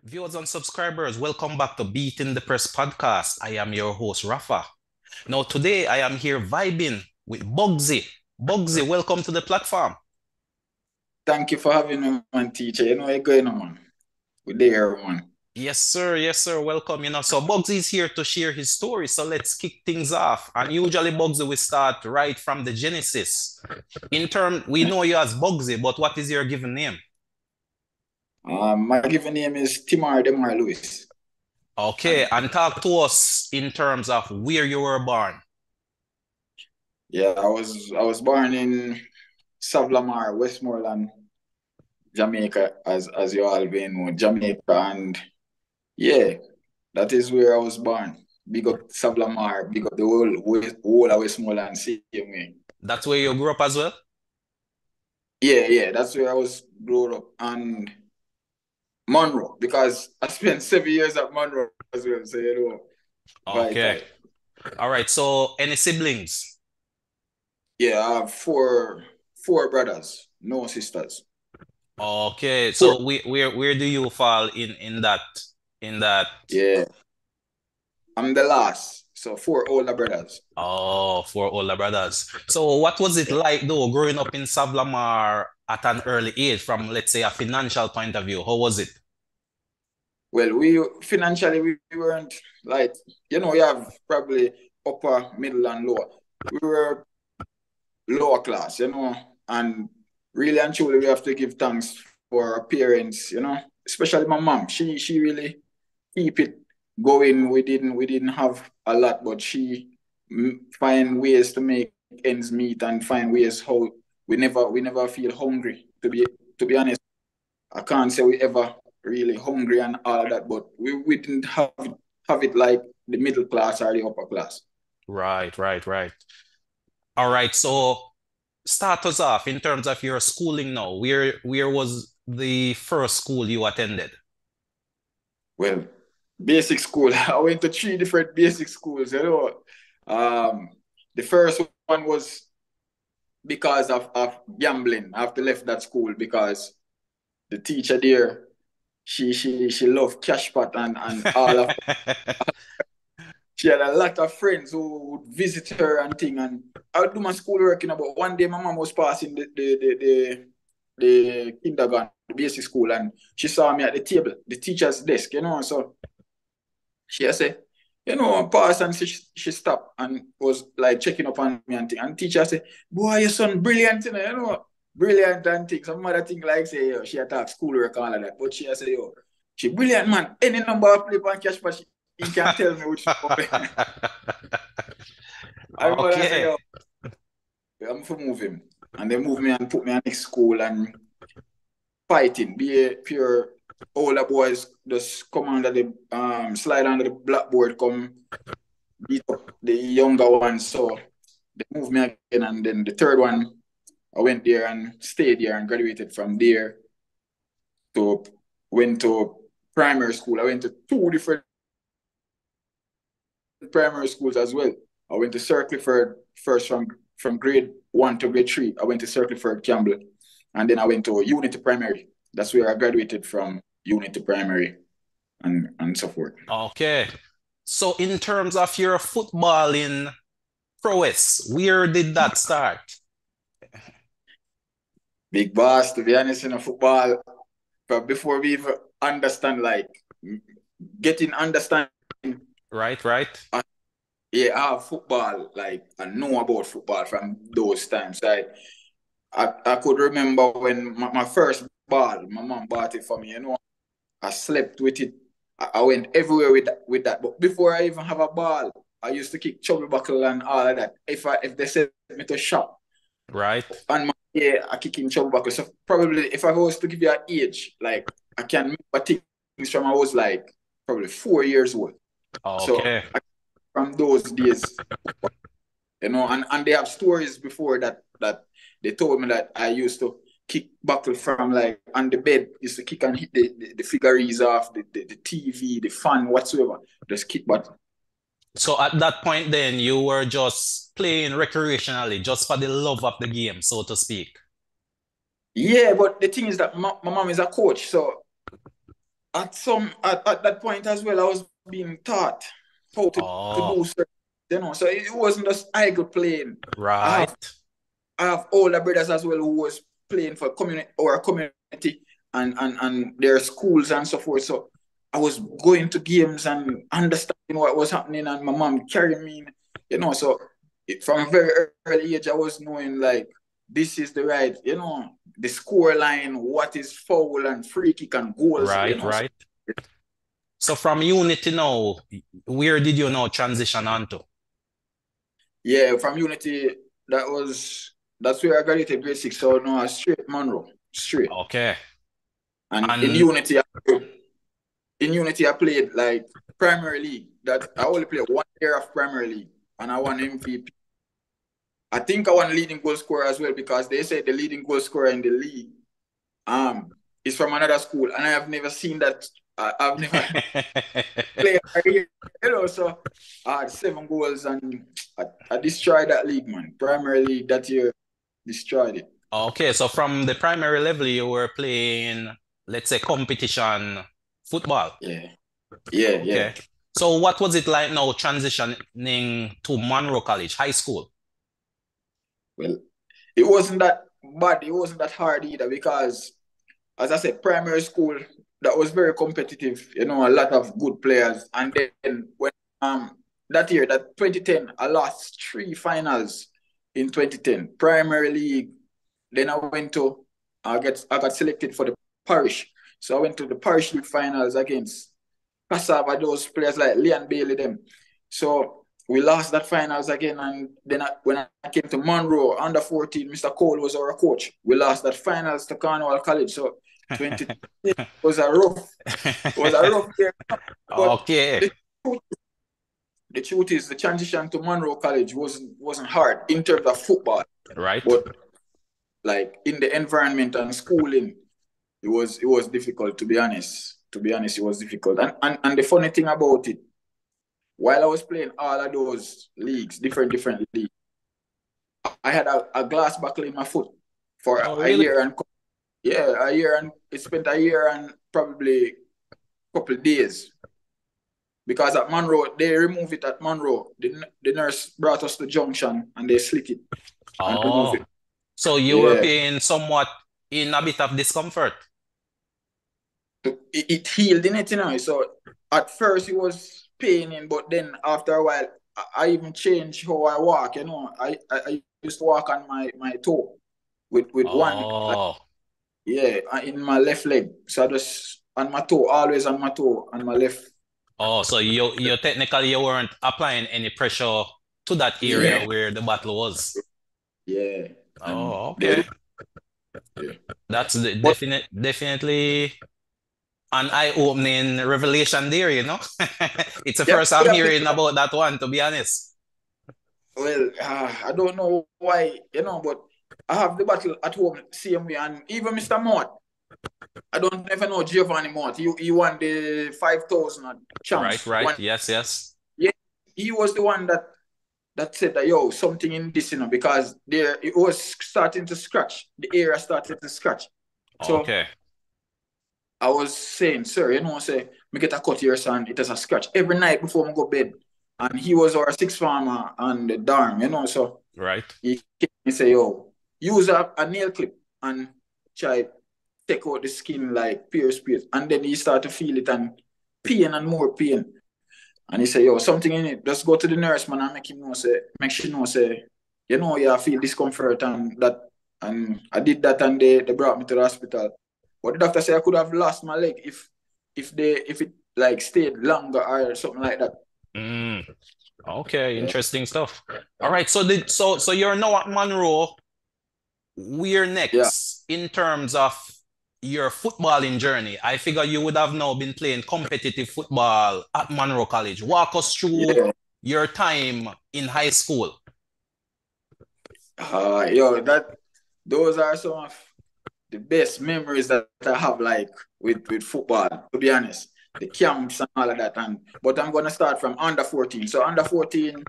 Viewers and subscribers, welcome back to Beating the Press podcast. I am your host, Rafa. Now, today I am here vibing with Bugsy. Bugsy, welcome to the platform. Thank you for having me, man, teacher. You know where you're going on, man. We're there, man. Yes, sir. Yes, sir. Welcome. So Bugsy is here to share his story. So let's kick things off. And usually, Bugsy, we start right from the genesis. We know you as Bugsy, but what is your given name? My given name is Timar Lewis. Okay, and talk to us in terms of where you were born. Yeah, I was born in Savlamar, Westmoreland, Jamaica, as you all may know, Jamaica, and yeah, that is where I was born. Big up Savlamar, big up the whole of Westmoreland, same way. That's where you grew up as well? Yeah, that's where I was brought up, and Monroe, because I spent 7 years at Monroe as well, so you know, Okay. vital. All right. So any siblings? Yeah, I have four brothers, no sisters. Okay. Four. So where do you fall in that? Yeah, I'm the last. So four older brothers. Oh, four older brothers. So what was it Yeah. like though growing up in Savlamar at an early age from, let's say, a financial point of view? How was it? Well, we financially we weren't like, you have probably upper, middle, and lower. We were lower class, and really and truly we have to give thanks for our parents, especially my mom. She really keep it going. We didn't have a lot, but she find ways to make ends meet and find ways how we never feel hungry. To be honest, I can't say we ever really hungry and all of that, but we didn't have it like the middle class or the upper class. Right, right, right. All right. So start us off in terms of your schooling now. Where was the first school you attended? Well, basic school. I went to three different basic schools. Um, the first one was because of gambling. I have to left that school because the teacher there, she loved cash pot and all of she had a lot of friends who would visit her and thing. And I would do my schoolwork, but one day my mom was passing the kindergarten, the basic school, and she saw me at the table, the teacher's desk. So she said, pass, and she stopped and was like checking up on me and thing. And teacher said, boy, your son brilliant, brilliant and things. Some other thing like say, she attacked schoolwork and all of that. But she said, she brilliant, man. Any number of flip and cash, but he can tell me which one. I remember I said, Okay. I'm for move him. And they move me and put me in next school and fighting. Be a pure older boys just come under the slide under the blackboard, come beat up the younger ones. So they moved me again, and then the third one, I went there and stayed there and graduated from there to went to primary school. I went to two different primary schools as well. I went to Sir Clifford first from grade 1 to grade 3. I went to Sir Clifford Campbell, and then I went to Unity Primary. That's where I graduated from Unity Primary and so forth. Okay. So in terms of your footballing prowess, where did that start? Big boss, to be honest, in football, but before we even understand, like getting understanding, Right, right. yeah, I have football, like I know about football from those times. I could remember when my first ball, my mom bought it for me. I slept with it. I went everywhere with that. But before I even have a ball, I used to kick chubby buckle and all of that. If they sent me to shop Right. on my day, I kick in chubby buckle. So probably if I was to give you an age, like I can remember things from I was like probably 4 years old. So Okay. from those days, and they have stories before that they told me that I used to kick buckle from like on the bed, used to kick and hit the figurines off, the TV, the fan, whatsoever. Just kick buckle. So at that point then you were just playing recreationally, just for the love of the game, so to speak. Yeah, but the thing is that my mom is a coach, so At that point as well, I was being taught how to Oh, do certain, so it wasn't just I could playing. I have right. I have older brothers as well who was playing for community and their schools and so forth. So I was going to games and understanding what was happening, and my mom carrying me, So from a very early age, I was knowing like this is the right, the score line, what is foul and free kick and goals, Right, So right. So from Unity now, where did you now transition onto? yeah, from Unity, that's where I graduated grade six. So no, straight Monroe, straight. Okay. And And In Unity, I played like Premier League. That I only played 1 year of Premier League, and I won MVP. I think I won leading goal scorer as well because they said the leading goal scorer in the league is from another school, and I have never seen that. I've never played a year, So I had 7 goals, and I destroyed that league, man. Premier League that year, destroyed it. okay, so from the primary level, you were playing, let's say, competition football. Yeah, yeah, yeah. Okay. So what was it like now transitioning to Monroe College, high school? Well, it wasn't that bad. It wasn't that hard either because, as I said, primary school that was very competitive. A lot of good players. And then when that year, that 2010, I lost 3 finals in 2010. Primary league. Then I got selected for the parish. So I went to the parish league finals against Cassava, those players like Leon Bailey them. So we lost that finals again, and then when I came to Monroe under 14, Mr. Cole was our coach. We lost that finals to Cornwall College. So 20 was a rough year. But Okay, the truth, the truth is the transition to Monroe College wasn't hard in terms of football, right. but like in the environment and schooling, it was difficult to be honest. To be honest, it was difficult. And the funny thing about it, while I was playing all of those leagues, different leagues, I had a glass buckle in my foot for Oh, a really? year and yeah, a year and it spent a year and probably a couple of days because at Monroe they removed it at Monroe. The nurse brought us to Junction and they slit it and removed Oh, it. so you were Yeah, playing somewhat in a bit of discomfort. it healed in it. So at first it was paining, but then after a while I even changed how I walk. I used to walk on my toe with one like Oh, yeah in my left leg. So I just on my toe, always on my toe on my left. oh, so you technically you weren't applying any pressure to that area Yeah, where the battle was. yeah, and Oh, there, okay. yeah. That's But definitely an eye-opening revelation there, you know. It's the yeah, first I'm yeah, hearing about that one, to be honest. well, I don't know why, but I have the battle at home same way, and even Mr. Mott. I don't never know Giovanni Mott. He won the 5,000 Right, champs. right. One, Yes, yes. yeah, he was the one that said that yo something in this, because there it was starting to scratch. The area started to scratch. So Okay. I was saying, sir, say me get a cut here, son. It has a scratch every night before I go bed. And he was our sixth farmer on the dorm. So Right. he came and say, yo, use a nail clip and try take out the skin like pierce. And then he start to feel it and pain and more pain. And he say, yo, something in it. Just go to the nurse, man, and make she know, say, yeah, I feel discomfort and that. And I did that and they brought me to the hospital. But the doctor said I could have lost my leg if it like stayed longer or something like that. Mm, okay, Yeah. interesting stuff. All right, so you're now at Monroe. Where Yeah. next in terms of your footballing journey? I figure you would have now been playing competitive football at Monroe College. Walk us through Yeah. your time in high school. Yo, those are some of the best memories that I have like with football, to be honest. The camps and all of that. But I'm gonna start from under 14. So under 14,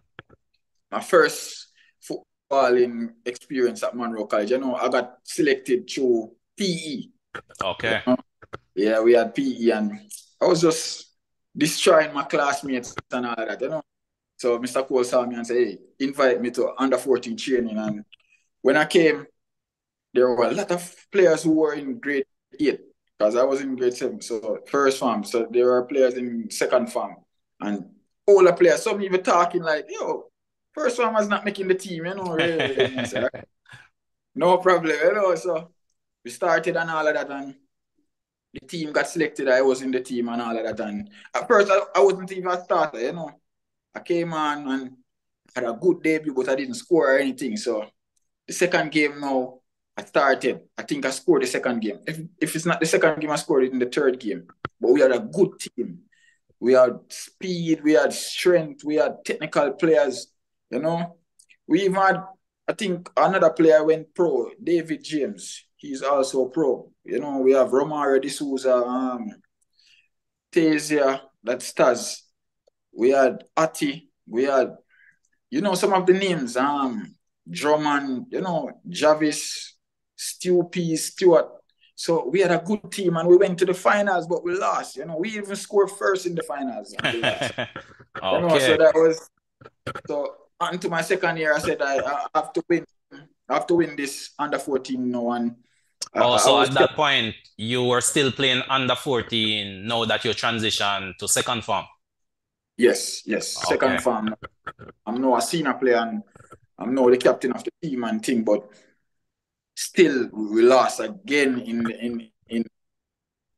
my first footballing experience at Monroe College. I got selected through PE. You Okay. know? Yeah, we had PE, and I was just destroying my classmates and all that, So Mr. Cole saw me and said, hey, invite me to under 14 training. And when I came, there were a lot of players who were in grade 8 because I was in grade 7, so first farm. So there were players in second farm and older players. Some even talking like, yo, first farm was not making the team, really. And I said, no problem, So we started and all of that, and the team got selected. I was in the team and all of that. And at first, I wasn't even a starter, I came on and had a good debut, but I didn't score or anything. So the second game now, I started. I think I scored the second game. If it's not the second game, I scored it in the third game. But we had a good team. We had speed, we had strength, we had technical players. We even had, I think, another player went pro, David James. He's also pro. We have Romario D'Souza, Tasia, that's Taz. We had Ati. We had, some of the names, Drummond, Jarvis, Stu Pease, Stewart. So we had a good team and we went to the finals, but we lost. We even scored first in the finals and we lost. Okay. So that was, so onto my second year, I said I have to win. I have to win this under 14 now. And So at that point, you were still playing under 14 now that you transitioned to second form? Yes. Okay. Second form. I'm now a senior player and I'm now the captain of the team and thing, but still we lost again in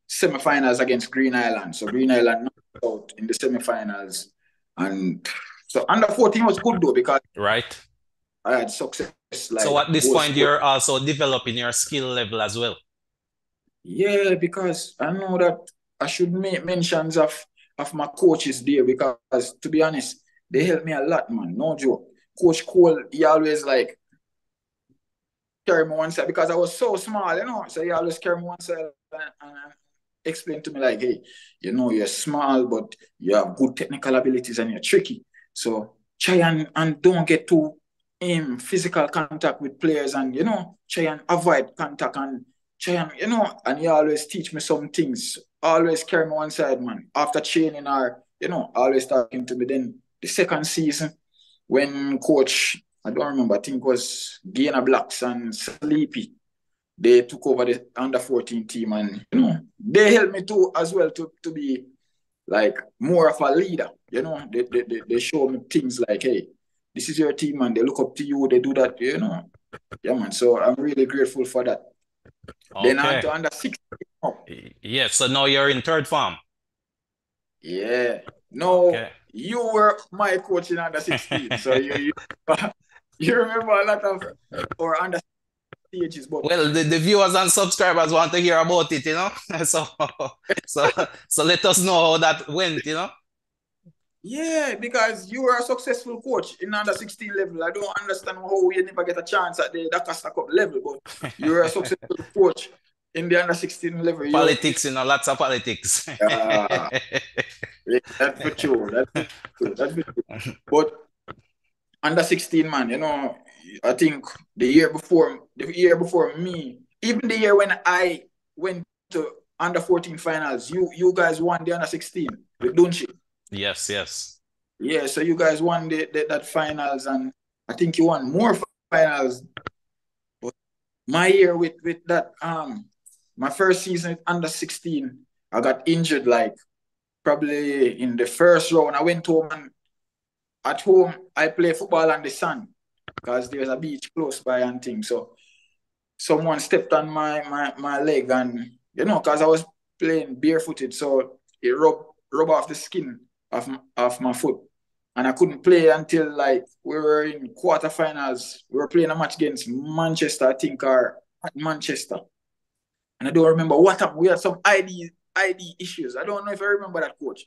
semi-finals against Green Island. So Green Island knocked out in the semi-finals. And so under 14 was good though because right. I had success. So at this point, you're also developing your skill level as well? Yeah, because I know that I should make mentions of my coaches there because, to be honest, they helped me a lot, man. No joke. Coach Cole, he always carry me one side because I was so small, So he always carry me one side and explain to me like, hey, you're small, but you have good technical abilities and you're tricky. So try and don't get too physical contact with players and, try and avoid contact and try and, and he always teach me some things. Always carry me one side, man. After training or, always talking to me. Then the second season, when coach, I don't remember, I think it was Gainer Blacks and Sleepy, they took over the under 14 team and, they helped me too as well to be like more of a leader. They show me things like, hey, this is your team and they look up to you, they do that, Yeah, man. So I'm really grateful for that. Okay. Then on to under 16. Yeah, so now you're in third form. Yeah. No, you were my coach in under 16. So you remember a lot of our under stages. But well, the viewers and subscribers want to hear about it, so let us know how that went, Yeah, because you were a successful coach in under 16 level. I don't understand how you never get a chance at the Dakar Cup level, but you were a successful coach in the under 16 level. Politics, lots of politics. That's for sure. That's for sure. But under 16, man, I think the year before me, even the year when I went to under 14 finals, you guys won the under 16 with Dunchi. Yes. Yeah, so you guys won that finals, and I think you won more finals. But my year with that, my first season under 16, I got injured probably in the first round. I went home and at home I play football on the sand because there's a beach close by and things. So someone stepped on my leg and because I was playing barefooted, so it rub off the skin of my foot. And I couldn't play until we were in quarterfinals. We were playing a match against Manchester, I think, or at Manchester. And I don't remember what happened. We had some ID issues. I don't know if I remember that, coach.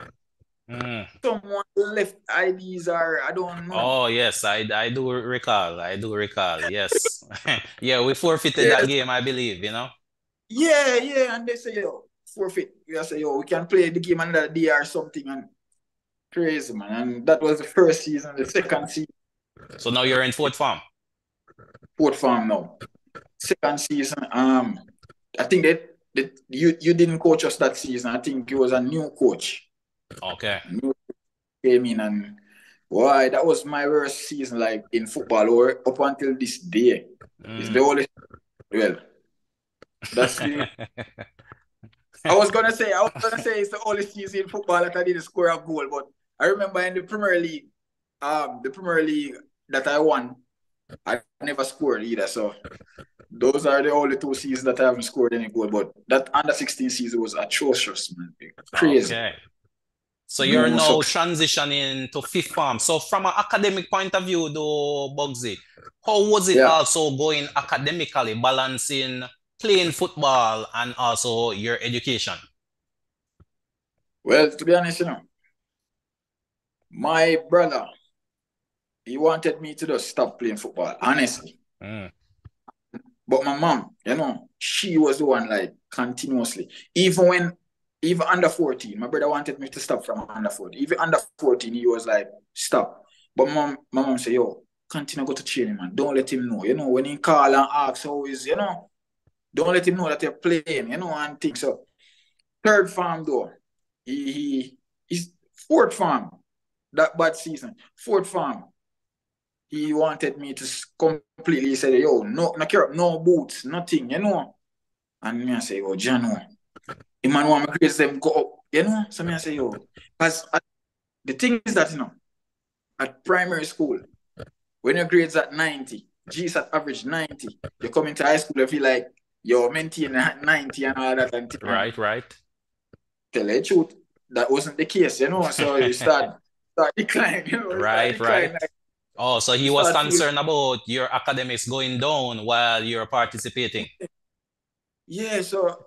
Someone left IDs or I don't know. Oh, yes, I do recall. Yes. Yeah, we forfeited that game, I believe, Yeah. And they say, yo, forfeit. We say, yo, we can play the game another day or something. And crazy, man. And that was the first season. The second season. So now you're in fourth form? Fourth form now. Second season, I think you didn't coach us that season. I think it was a new coach. Okay. New came in and why that was my worst season like in football or up until this day. It's the only well that's the I was gonna say it's the only season in football that I didn't score a goal, but I remember in the Premier League that I won, I never scored either. So those are the only 2 seasons that I haven't scored any goal. But that under 16 season was atrocious, man. Crazy. Okay. So you're No now success. transitioning to fifth form. So from an academic point of view, though, Bugsy, how was it Yeah. also going academically, balancing playing football and also your education? Well, to be honest, my brother, he wanted me to just stop playing football, honestly. Mm. But my mom, she was the one like continuously. Even under 14, my brother wanted me to stop from under 14. Even under 14, he was like, stop. But my mom said, yo, continue go to training, man. Don't let him know. When he call and ask how is, don't let him know that you're playing, and things. So third farm though, he's fourth farm, that bad season. Fourth farm, he wanted me to completely say, yo, no boots, nothing, And me I say, yo, Jano, the man want me grades them go up, So me I say, yo, because the thing is that, at primary school, when your grades at 90, G's at average 90, you come into high school, you feel like you're maintaining 90 and all that. And Right. tell you the truth, that wasn't the case, So you start decline, you start Right. decline. Like, Oh, so he you was start feeling, concerned about your academics going down while you're participating. yeah, so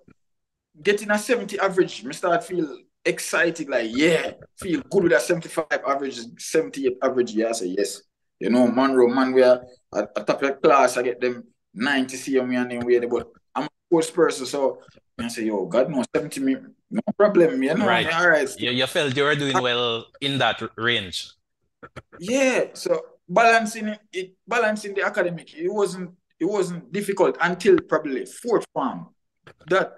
getting a 70 average, me start feel excited, like, yeah, feel good with a 75 average, 78 average. Yeah, I say, yes. Man, we are at top of the class, I get them 90 CM and then we but I'm a sports person, so I say, yo, God no, 70 me, no problem, Right. all right. You felt you were doing well in that range. Yeah, so balancing the academic, it wasn't difficult until probably fourth form. That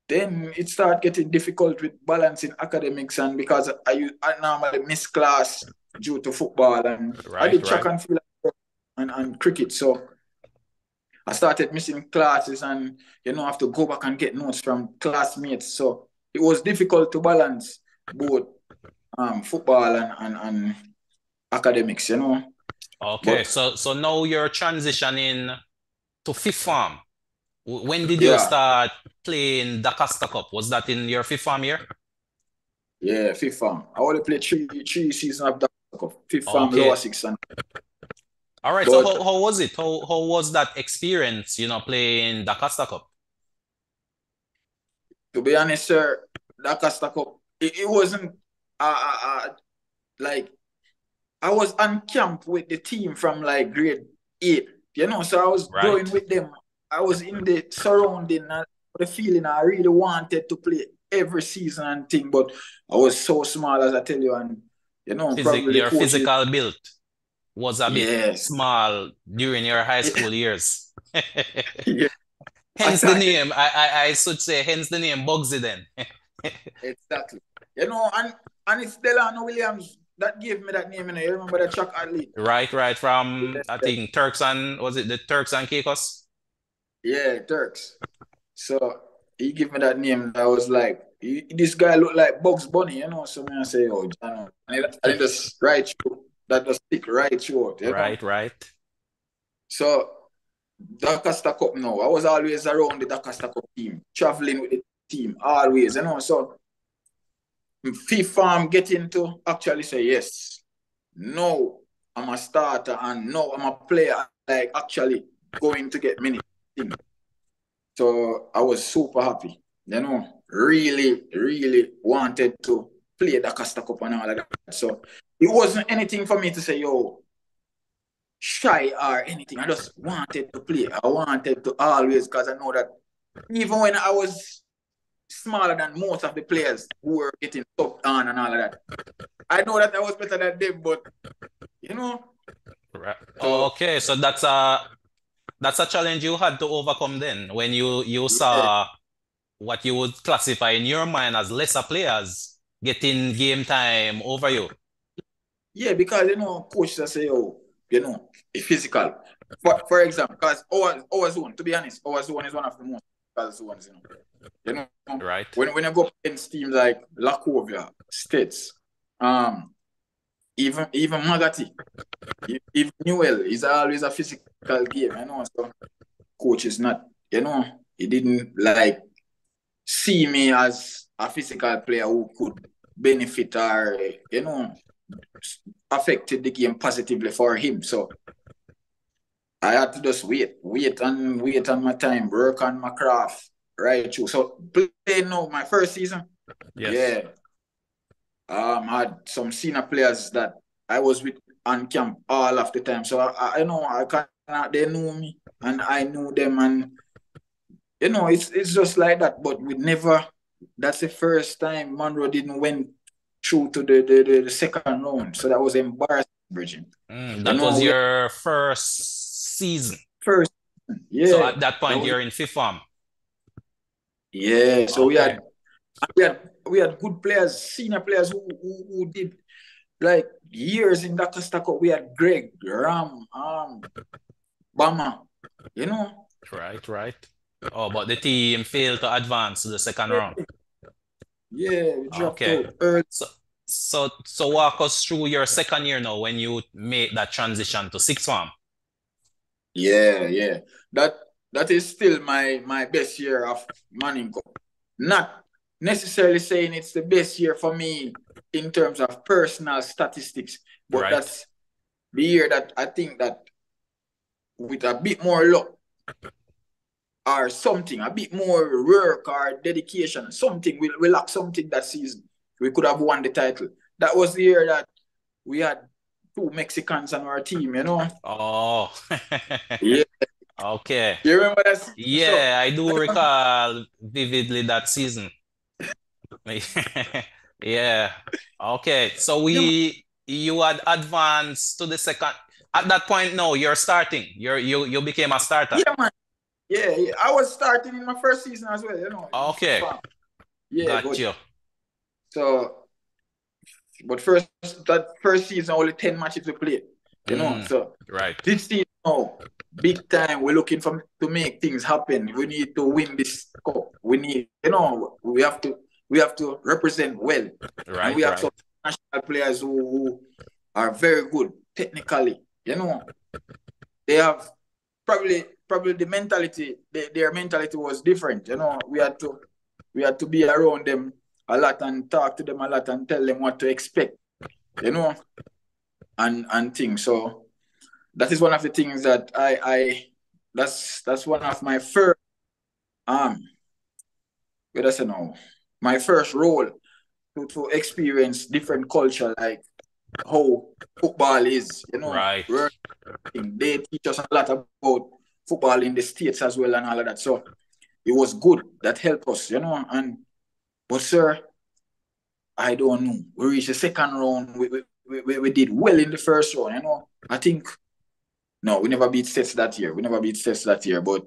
then it started getting difficult with balancing academics and because I normally miss class due to football and I did track Right. and field and cricket. So I started missing classes and have to go back and get notes from classmates. So it was difficult to balance both football and academics. Okay, But so now you're transitioning to fifth form. When did you yeah, start playing the Costa Cup? Was that in your fifth form year? yeah, fifth farm. I only played three seasons of that fifth farm, Okay. lower six and All right. So but how was it? How was that experience, playing the Costa Cup? to be honest, sir, that Costa Cup, it wasn't like I was on camp with the team from like grade 8, so I was growing Right. with them. I was in the surrounding and the feeling I really wanted to play every season and thing, but I was so small as I tell you, and probably the Your coaches, physical build was a bit yes, small during your high school years. yeah, Hence the name. I should say, hence the name Bugsy then. exactly. And it's Delano Williams that gave me that name. You remember the track athlete? Right. From, I Yeah, think, was it the Turks and Caicos? yeah, Turks. So he gave me that name. I was like, this guy looked like Bugs Bunny. So me I say, oh, John, and it just right through. That just stick right through. Right. So Dakasta Cup now. I was always around the Dakasta Cup team, traveling with the team, always. So fifth farm getting to actually say yes. No, I'm a starter and no, I'm a player like actually going to get many things. So I was super happy. Really, really wanted to play the Costa Cup and all of that. So it wasn't anything for me to say, yo, shy or anything. I just wanted to play. I wanted to always, because I know that even when I was smaller than most of the players who were getting top on and all of that, I know that I was better than them, but you know, Right. so Okay, so that's a challenge you had to overcome then when you yeah, saw what you would classify in your mind as lesser players getting game time over you. Yeah, because coach just say, oh, it's physical. For example, because our zone, to be honest, our zone is one of the most physical zones, You know, Right. when you go against teams like Lakovia, States, even Magati, even Newell is always a physical game, So coach is not, he didn't like see me as a physical player who could benefit or, affected the game positively for him. So I had to just wait on my time, work on my craft, right through. So playing now, my first season, Yes. yeah. Had some senior players that I was with on camp all of the time. So I know they knew me and I knew them, and it's just like that. But we never. That's the first time Monroe didn't went through to the second round. So that was embarrassing, Bridget. That was your first season. First, yeah. So at that point, you're in fifth form. Yeah. So Okay. we had good players, senior players who did like years in that Cup. We had Greg, Ram, Bama, Right. Oh, but the team failed to advance to the second round. Yeah, we dropped Okay. out early. So walk us through your second year now when you made that transition to sixth form. Yeah. That is still my best year of Manning Cup. Not necessarily saying it's the best year for me in terms of personal statistics, but Right. that's the year that I think that with a bit more luck or something, a bit more work or dedication, something, we lack something that season. We could have won the title. That was the year that we had two Mexicans on our team, Oh. Yeah. Okay. You remember that season? Yeah, I do recall vividly that season. Yeah. Okay. So you had advanced to the second. At that point, no, you're starting. You became a starter. Yeah, man. Yeah. I was starting in my first season as well, Okay. Yeah, Got you. So, but that first season, only 10 matches we played, So, Right. this season, big time, we're looking to make things happen. We need to win this cup. We need, we have to represent well. Right. And we have some national players who are very good technically, They have probably the mentality, their mentality was different. We had to be around them a lot and talk to them a lot and tell them what to expect, and things. So that is one of the things that that's one of my first what I say now, my first role to experience different culture, like how football is, Right. They teach us a lot about football in the States as well and all of that. So it was good. That helped us, but sir, I don't know. We reached the second round. We did well in the first round, I think no, we never beat States that year. But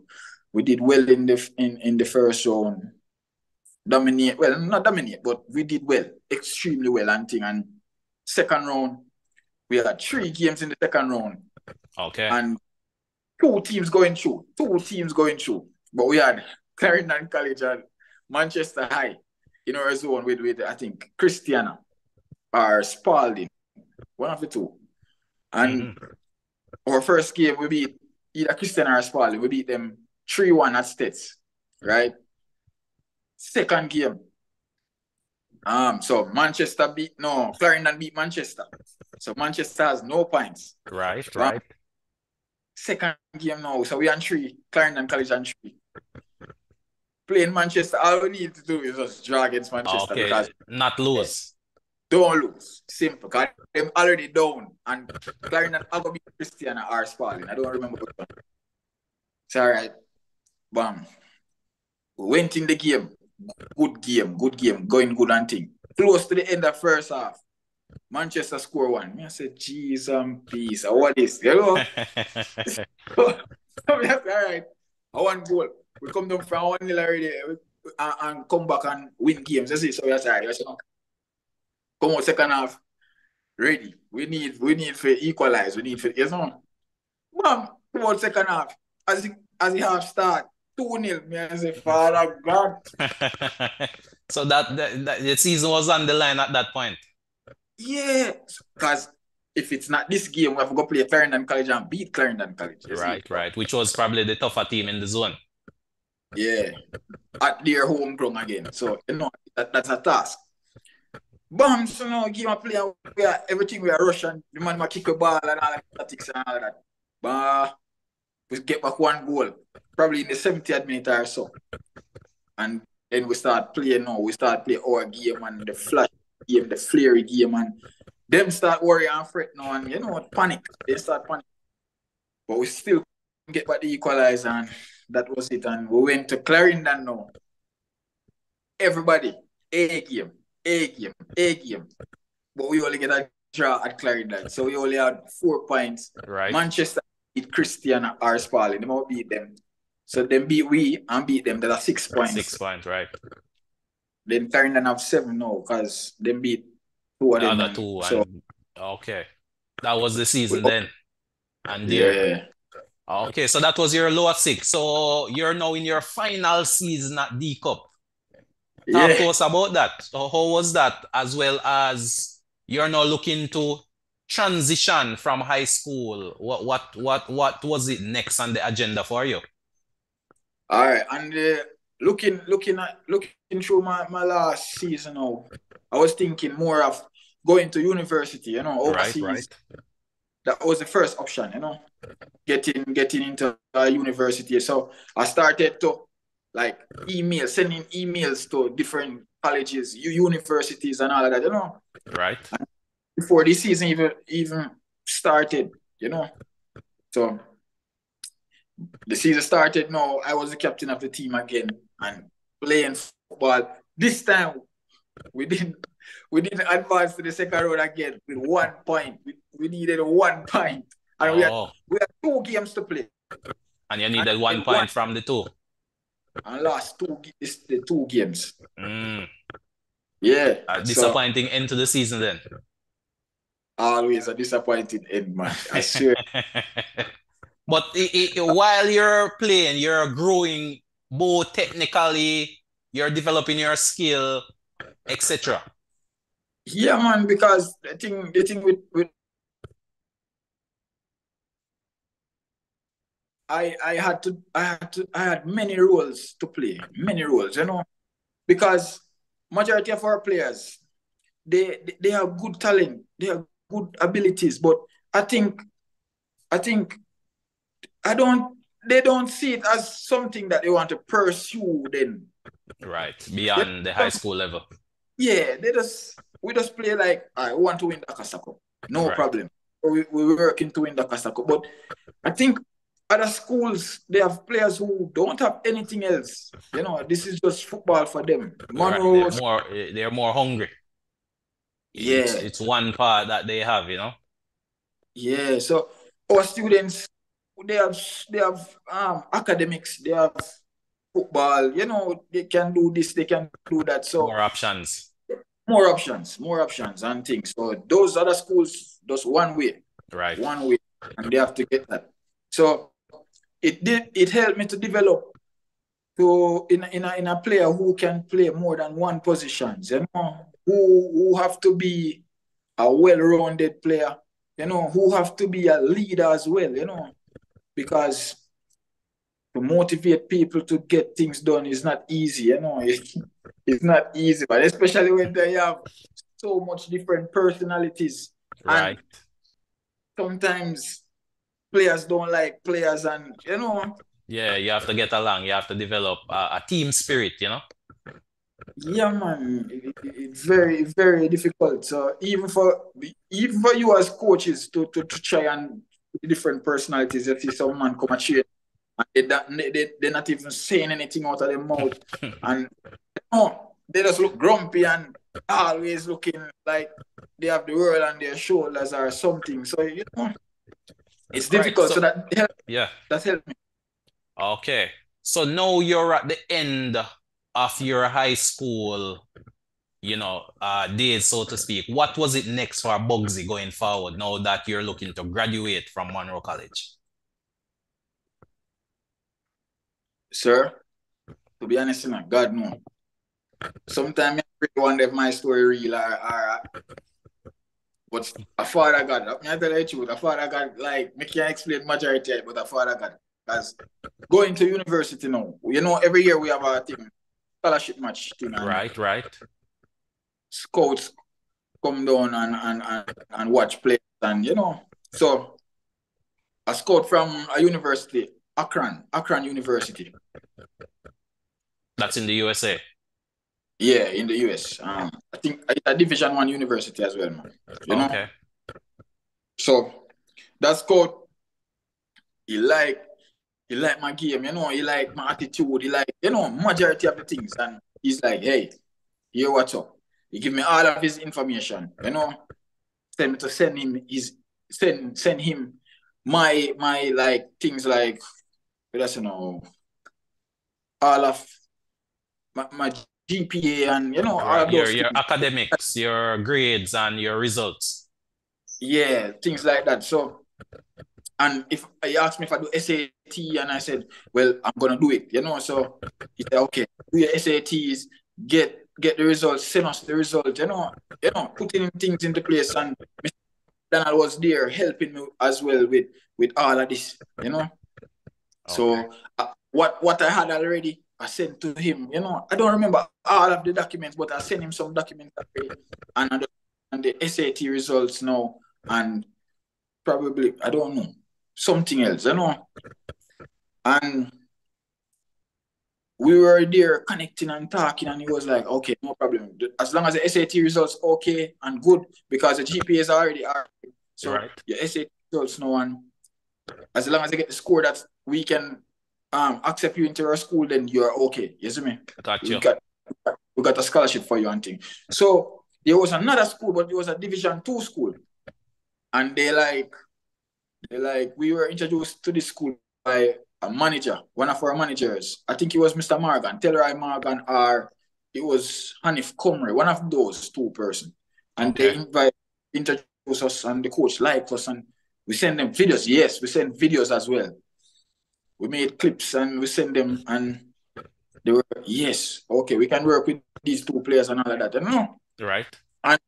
we did well in the first round. Dominate, well, not dominate, but we did well, extremely well and thing. And second round, we had 3 games in the second round. Okay. And two teams going through. But we had Clarendon College and Manchester High in our zone with I think Christiana or Spalding, one of the two. And our first game we beat either Christiana or Spalding. We beat them 3-1 at States, right? Second game. So Clarendon beat Manchester. So Manchester has no points. Right. Second game now. So we on 3. Clarendon College on 3. Playing Manchester, all we need to do is just draw against Manchester. Okay. Because not lose. Don't lose. Simple. Because they're already down. And Clarendon are going to be Christiana or Spalding. I don't remember which one. It's all right. Bam. We went in the game. Good game. Going good and thing. Close to the end of first half. Manchester score 1. I said, jeez and peace. What is? So all right. I want goal. We come down from 1-0 already. and come back and win games. You see, so we say, come out second half, ready. We need to equalize. We need to, Mom, come out second half. As the half start, 2-0. Me I say, Father God. So that the season was on the line at that point. Yeah, because if it's not this game, we have to go play Clarendon College and beat Clarendon College. Right. Which was probably the tougher team in the zone. Yeah, at their home ground again. So, that's a task. Bam, so now game of play, everything we are rushing. The man kick a ball and all that tactics and all that. But we get back one goal, probably in the 70th minute or so. And then we start playing now. We start playing our game and the flash game, the flary game, and them start worrying and fret now and panic. They start panic. But we still get back the equalizer and that was it. And we went to Clarendon now. Everybody, A game. But we only get a draw at Clarendon. So we only had 4 points. Right. Manchester beat Christian at Arspal. They might beat them. So then beat we and beat them. There are 6 points. 6 points, right. Then Clarendon have 7 now because they beat 2 of them. The other 2. So, okay. That was the season then. And yeah. Okay, so that was your lower 6. So you're now in your final season at D Cup. Talk to us about that. So how was that? As well as you're now looking to transition from high school. What was it next on the agenda for you? All right, and looking through my last season now, I was thinking more of going to university, overseas. Right. That was the first option, getting into a university. So I started to sending emails to different colleges, universities and all of that, Right. And before this season even started, So the season started now. I was the captain of the team again and playing football. This time we didn't advance to the second round again with 1 point. We needed 1 point. And we had 2 games to play. And you needed 1 point from the 2. And lost the 2 games. Yeah. A disappointing end to the season then. Always a disappointing end, man. I swear. But while you're playing, you're growing both technically, you're developing your skill, etc. Yeah, man, because the thing with I had many roles to play, because majority of our players they have good talent, they have good abilities, but I think they don't see it as something that they want to pursue then. Right, beyond the high school level. Yeah, we just play like, I want to win the Casa Cup. No problem. We're working to win the Casa Cup. But I think other schools, they have players who don't have anything else. This is just football for them. Right. They're more hungry. Yeah. It's one part that they have, Yeah, so our students, they have academics, they have football, they can do this, they can do that. So more options and things. So those other schools, just one way. Right. One way. And they have to get that. So it helped me to develop in a player who can play more than one positions, who have to be a well-rounded player, who have to be a leader as well, because to motivate people to get things done is not easy, it's not easy, but especially when they have so much different personalities. Right. And sometimes players don't like players, and Yeah, you have to get along. You have to develop a team spirit, Yeah, man, it's very, very difficult. So even for you as coaches to try and different personalities, if you see someone come and cheer, and they're not even saying anything out of their mouth, and they just look grumpy and always looking like they have the world on their shoulders or something. So it's difficult. Right. So that helped me. Okay. So now you're at the end of your high school, days, so to speak, what was it next for Bugsy going forward now that you're looking to graduate from Monroe College? Sir, to be honest, God no. Sometimes I wonder if my story real or but a father God. I tell you the truth, a father God, like, me can't explain majority, but a father God. Because going to university now, every year we have a thing, scholarship match thing, and Right. scouts come down and watch plays, and so a scout from a university, Akron University. That's in the USA. Yeah, in the US. I think it's a Division One university as well, man. Okay. So that scout, he like my game, he like my attitude, he like, majority of the things. And he's like, hey, here what's up? He give me all of his information, send him my like things like, all of my GPA and all Right. of Your those your things. academics, your grades, and your results. Yeah, things like that. So, and if he asked me if I do SAT, and I said, well, I'm gonna do it, So he said, okay, do your SATs, get the results, send us the results, putting things into place. And Mr. Donald was there helping me as well with all of this, Okay. So what I had already, I sent to him. I don't remember all of the documents, but I sent him some documents already, and the SAT results now, and probably, I don't know, something else, And we were there connecting and talking, and he was like, okay, no problem. As long as the SAT results okay and good, because the GPAs already are. So Right. your SAT results no one. As long as I get the score that we can accept you into our school, then you're okay. You see me? Gotcha. We got a scholarship for you and thing. So there was another school, but it was a Division Two school. And we were introduced to this school by a manager, one of our managers. I think it was Mr. Morgan, Tellery Morgan, or it was Hanif Comrie, one of those two persons. And Okay. they introduced us, and the coach liked us, and we send them videos. Yes, we send videos as well. We made clips and we sent them, and they were, yes, okay, we can work with these two players and all of that. Right. And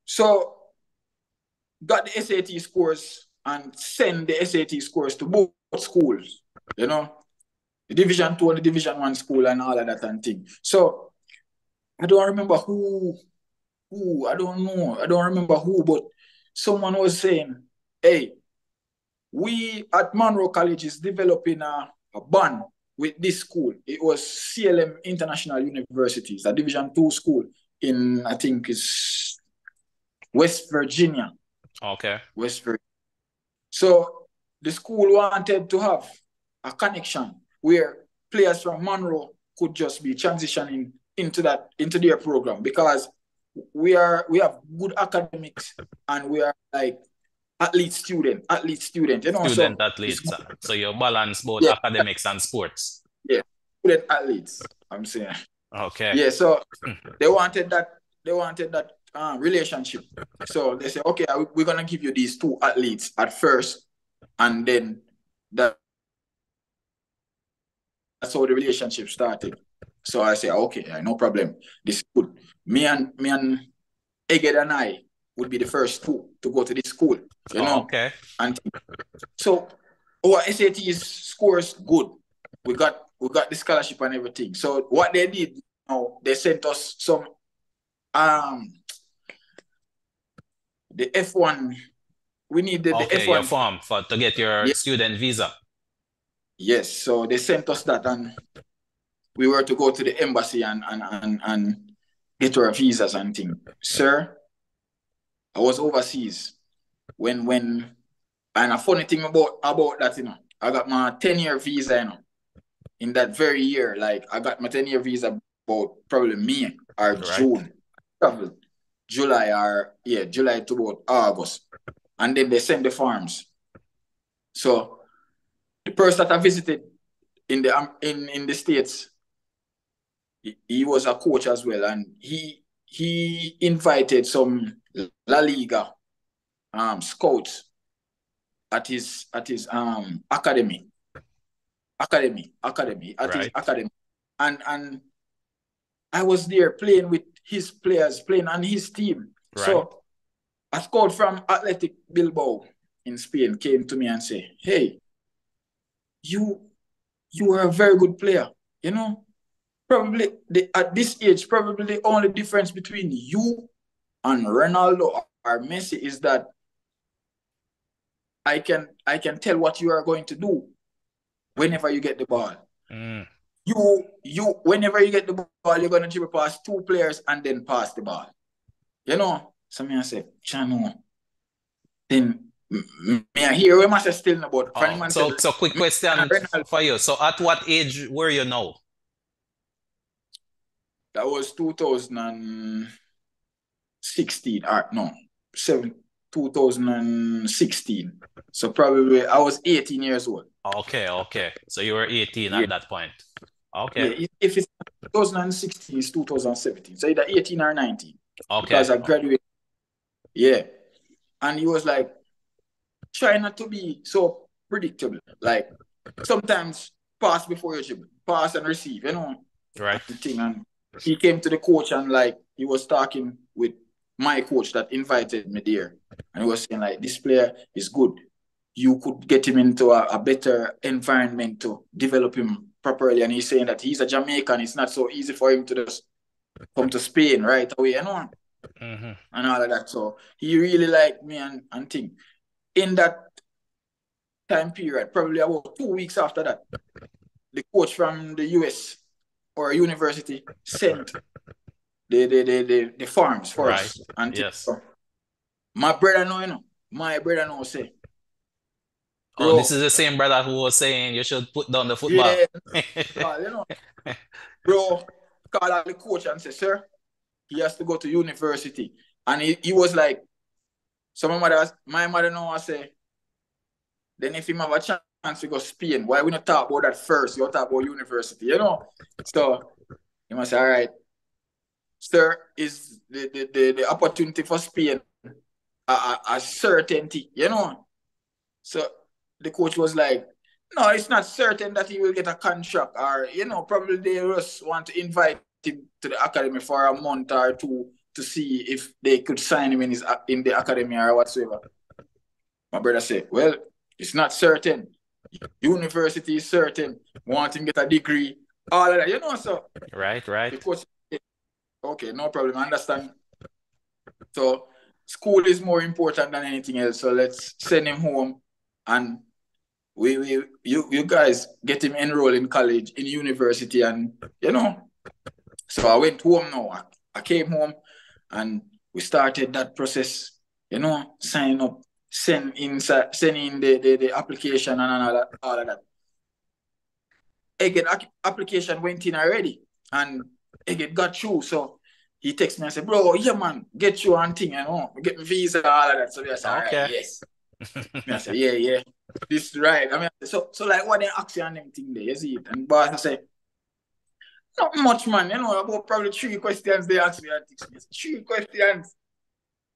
so got the SAT scores and send the SAT scores to both schools, the Division 2 and the Division 1 school and all of that and thing. So I don't remember who, I don't know. I don't remember who, but someone was saying, hey, we at Monroe College is developing a bond with this school. It was CLM International University. It's a Division 2 school in, I think it's West Virginia. Okay. West Virginia. So the school wanted to have a connection where players from Monroe could just be transitioning into their program, because we have good academics and we are like athlete student, Student athletes. So you balance both yeah, academics and sports. yeah, student athletes, I'm saying. Okay. Yeah, so they wanted that relationship. So they say, okay, we're gonna give you these two athletes at first, and then that's how the relationship started. So I say, okay, no problem. This is good. Me and Eged and I would be the first two to go to this school, Okay. And so our SAT scores good. We got the scholarship and everything. So what they did, they sent us some the F1. We needed the Okay, F1 your form to get your student visa. Yes, so they sent us that, and we were to go to the embassy and get our visas and things. Sir, I was overseas when and a funny thing about that, I got my 10-year visa, in that very year. Like, I got my 10-year visa about probably May or June. Right. July to about August. And then they send the forms. So the person that I visited in the States, he was a coach as well, and he invited some La Liga scouts at his academy at his Right. academy, and I was there playing with his players, playing on his team. Right. So a scout from Athletic Bilbao in Spain came to me and said, "Hey, you you are a very good player. You know, probably at this age, probably the only difference between you and Ronaldo or Messi is that I can tell what you are going to do whenever you get the ball. Mm. You whenever you get the ball, you're gonna dribble past two players and then pass the ball. You know, so me I say, Chano, then me I hear we must still know about funny Oh, man said so quick question for you. So at what age were you now? that was 2016 or no 2016. So probably I was 18 years old. Okay, okay. So you were 18 Yeah, at that point. Okay, yeah. If it's 2016, it's 2017. So either 18 or 19 okay. because I graduated. Yeah, and he was like, try not to be so predictable. Like sometimes pass before you dribble, pass and receive, Right. and thing. And he came to the coach and like he was talking with my coach that invited me there, and he was saying like this player is good. You could get him into a better environment to develop him properly. And he's saying that he's a Jamaican. It's not so easy for him to just come to Spain right away, Mm-hmm. and all of that. So he really liked me and thing. In that time period, probably about 2 weeks after that, the coach from the US or university sent the forms for Right. us. And Yes. my brother know, my brother know say, Oh, this is bro, the same brother who was saying you should put down the football. yeah, bro, call out the coach and say, sir, he has to go to university. And he was like, so my mother know I say, then if him have a chance to go Spain, why we not talk about that first? You talk about university, So he must say, all right, sir, is the opportunity for Spain a certainty, So the coach was like, no, it's not certain that he will get a contract, or probably they just want to invite him to the academy for a month or two to see if they could sign him in the academy or whatsoever. My brother said, well, it's not certain. University is certain. Want him get a degree, all of that, So Right, right. the coach said, okay, no problem, I understand. So school is more important than anything else. So let's send him home, and you guys get him enrolled in college, in university, and So I went home now. I came home, and we started that process. Sign up, send in the application and all of that. Again, application went in already, and again got through. So he texted me and said, "Bro, yeah man, get you on thing, get me visa, all of that." So I said, "All right, Okay. yes." I said, "Yeah, yeah, this is right." I mean, so like what they ask you on them thing there, you see it, and boss I say, "Not much, man. About probably 3 questions they asked me. 3 questions."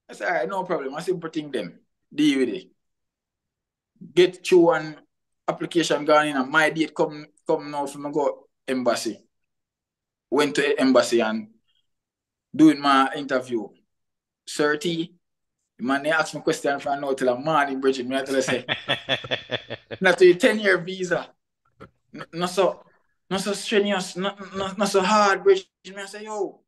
I said, "All right, no problem. I simple thing them. Deal with it. Get through one application gone in, and my date come now for me go embassy. Went to embassy and doing my interview. Sir T, the man they ask me question for now till I'm morning, Bridget. Me I tell her say, not to a 10-year visa. Not so strenuous, not so hard, Bridget. Me I say, yo,